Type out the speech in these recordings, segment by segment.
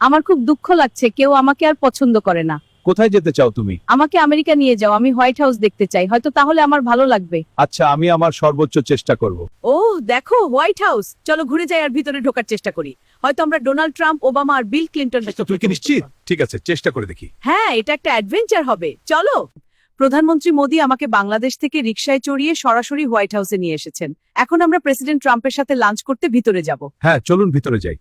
আমার খুব দুঃখ লাগছে, কেউ আমাকে আর পছন্দ করে না। কোথায় যেতে চাও তুমি? আমাকে আমেরিকা নিয়ে যাও, আমি হোয়াইট হাউস দেখতে চাই, হয়তো তাহলে আমার ভালো লাগবে। আচ্ছা, আমি আমার সর্বোচ্চ চেষ্টা করব। ওহ দেখো হোয়াইট হাউস, চলো ঘুরে যাই আর ভিতরে ঢোকার চেষ্টা করি। হয়তো আমরা ডোনাল্ড ট্রাম্প, ওবামা আর বিল ক্লিনটন। তুই কি নিশ্চিত? ঠিক আছে, চেষ্টা করে দেখি। হ্যাঁ, এটা একটা অ্যাডভেঞ্চার হবে, চলো। প্রধানমন্ত্রী মোদি আমাকে বাংলাদেশ থেকে রিকশায় চড়িয়ে সরাসরি হোয়াইট হাউসে নিয়ে এসেছেন। এখন আমরা প্রেসিডেন্ট ট্রাম্পের সাথে লাঞ্চ করতে ভিতরে যাব। হ্যাঁ, চলুন ভিতরে যাই।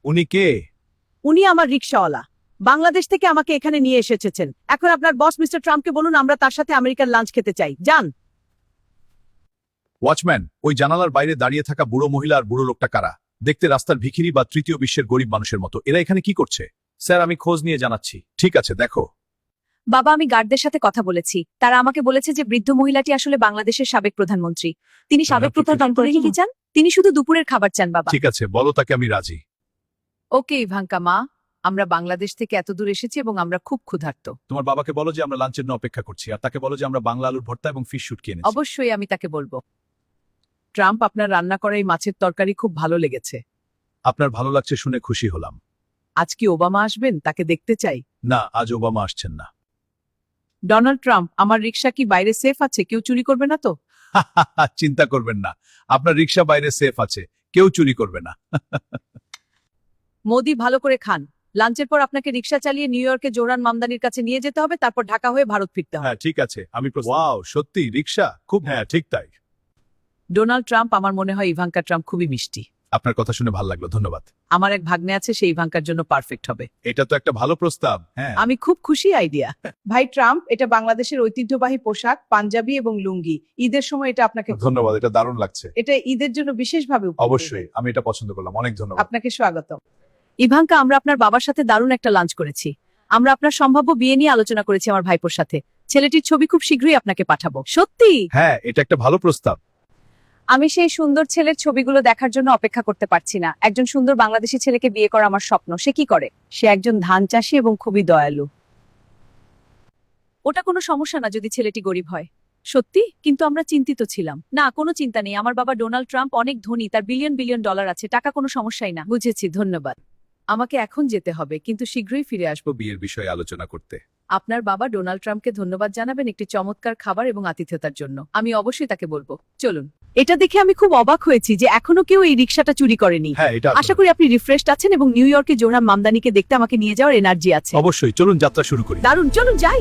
উনি কে? উনি আমার রিকশাওয়ালা, বাংলাদেশ থেকে আমাকে এখানে নিয়ে এসেছেন। এখন আপনার বস মিস্টার ট্রাম্পকে বলুন আমরা তার সাথে আমেরিকার লাঞ্চ খেতে চাই। যান। ওয়াচম্যান, ওই জানালার বাইরে দাঁড়িয়ে থাকা বুড়ো মহিলা আর বুড়ো লোকটা কারা? দেখতে রাস্তার ভিখিরি বা তৃতীয় বিশ্বের গরিব মানুষের মতো। এরা এখানে কি করছে? স্যার, আমি খোঁজ নিয়ে জানাচ্ছি। ঠিক আছে, দেখো। বাবা, আমি গার্ডদের সাথে কথা বলেছি, তারা আমাকে বলেছে যে বৃদ্ধ মহিলাটি আসলে বাংলাদেশের সাবেক প্রধানমন্ত্রী। তিনি সাবেক প্রধানমন্ত্রী কি চান? তিনি শুধু দুপুরের খাবার চান বাবা। ঠিক আছে, বলো তাকে আমি রাজি। ওকে ইভাঙ্কা মা, আমরা বাংলাদেশ থেকে এত দূর এসেছি এবং আমরা খুব ক্ষুধার্ত। তোমার বাবাকে বলো যে আমরা লাঞ্চের জন্য অপেক্ষা করছি, আর তাকে বলো যে আমরা বাংলা আলুর ভর্তা এবং ফিশ শুট কিনেছি। অবশ্যই আমি তাকে বলবো। ট্রাম্প, আপনার রান্না করা এই মাছের তরকারি খুব ভালো লেগেছে। আপনার ভালো লাগছে শুনে খুশি হলাম। আজ কি ওবামা আসবেন? তাকে দেখতে চাই। না, আজ ওবামা আসছেন না। ডোনাল্ড ট্রাম্প, আমার রিকশা কি বাইরে সেফ আছে? কেউ চুরি করবে না তো? চিন্তা করবেন না, আপনার রিকশা বাইরে সেফ আছে, কেউ চুরি করবে না। মোদি, ভালো করে খান। লাঞ্চের পর আপনাকে রিকশা চালিয়ে নিউ ইয়র্কে জোরান মামদানির কাছে নিয়ে যেতে হবে, তারপর ঢাকা হয়ে ভারত ফিরতে হবে। হ্যাঁ ঠিক আছে, আমি ওয়াও, সত্যি রিকশা খুব, হ্যাঁ ঠিক তাই। ডোনাল্ড ট্রাম্প, আমার মনে হয় ইভাঙ্কা ট্রাম্প খুবই মিষ্টি। আপনার কথা শুনে ভালো লাগলো, ধন্যবাদ। আমার এক ভাগ্নে আছে, সেই ইভাঙ্কার জন্য পারফেক্ট হবে। এটা তো একটা ভালো প্রস্তাব। হ্যাঁ, আমি খুব খুশি আইডিয়া। ভাই ট্রাম্প, এটা বাংলাদেশের ঐতিহ্যবাহী পোশাক, পাঞ্জাবি এবং লুঙ্গি। ঈদের সময় এটা আপনাকে ধন্যবাদ, এটা দারুণ লাগছে। এটা ঈদের জন্য বিশেষভাবে উপহার। অবশ্যই, আমি এটা পছন্দ করলাম, অনেক ধন্যবাদ। আপনাকে স্বাগত। ইভাঙ্কা, আমরা আপনার বাবার সাথে দারুণ একটা লাঞ্চ করেছি। আমরা আপনার সম্ভাব্য বিয়ে নিয়ে আলোচনা করেছি আমার ভাইপোর সাথে। ছেলেটির ছবি খুব শীঘ্রই আপনাকে পাঠাবো। সত্যি? হ্যাঁ, এটা একটা ভালো প্রস্তাব। আমি সেই সুন্দর ছেলের ছবিগুলো দেখার জন্য অপেক্ষা করতে পারছি না। একজন সুন্দর বাংলাদেশী ছেলেকে বিয়ে করা আমার স্বপ্ন। সে কি করে? সে একজন ধান চাষী এবং খুবই দয়ালু। ওটা কোনো সমস্যা না যদি ছেলেটি গরিব হয়। সত্যি? কিন্তু আমরা চিন্তিত ছিলাম। না, কোনো চিন্তা নেই, আমার বাবা ডোনাল্ড ট্রাম্প অনেক ধনী, তার বিলিয়ন বিলিয়ন ডলার আছে, টাকা কোনো সমস্যাই না। বুঝেছি, ধন্যবাদ। আমাকে এখন যেতে হবে, কিন্তু শীঘ্রই ফিরে আসবো বিয়ের বিষয়ে আলোচনা করতে। আপনার বাবা ডোনাল্ড ট্রাম্পকে ধন্যবাদ জানাবেন একটি চমৎকার খাবার এবং আতিথ্যতার জন্য। আমি অবশ্যই তাকে বলবো। চলুন। এটা দেখে আমি খুব অবাক হয়েছি যে এখনো কেউ এই রিকশাটা চুরি করেনি। হ্যাঁ, এটা আশা করি আপনি রিফ্রেশড আছেন এবং নিউ ইয়র্কে জোহরাম মামদানিকে দেখতে আমাকে নিয়ে যাওয়ার এনার্জি আছে। অবশ্যই, চলুন যাত্রা শুরু করি। দারুণ, চলুন যাই।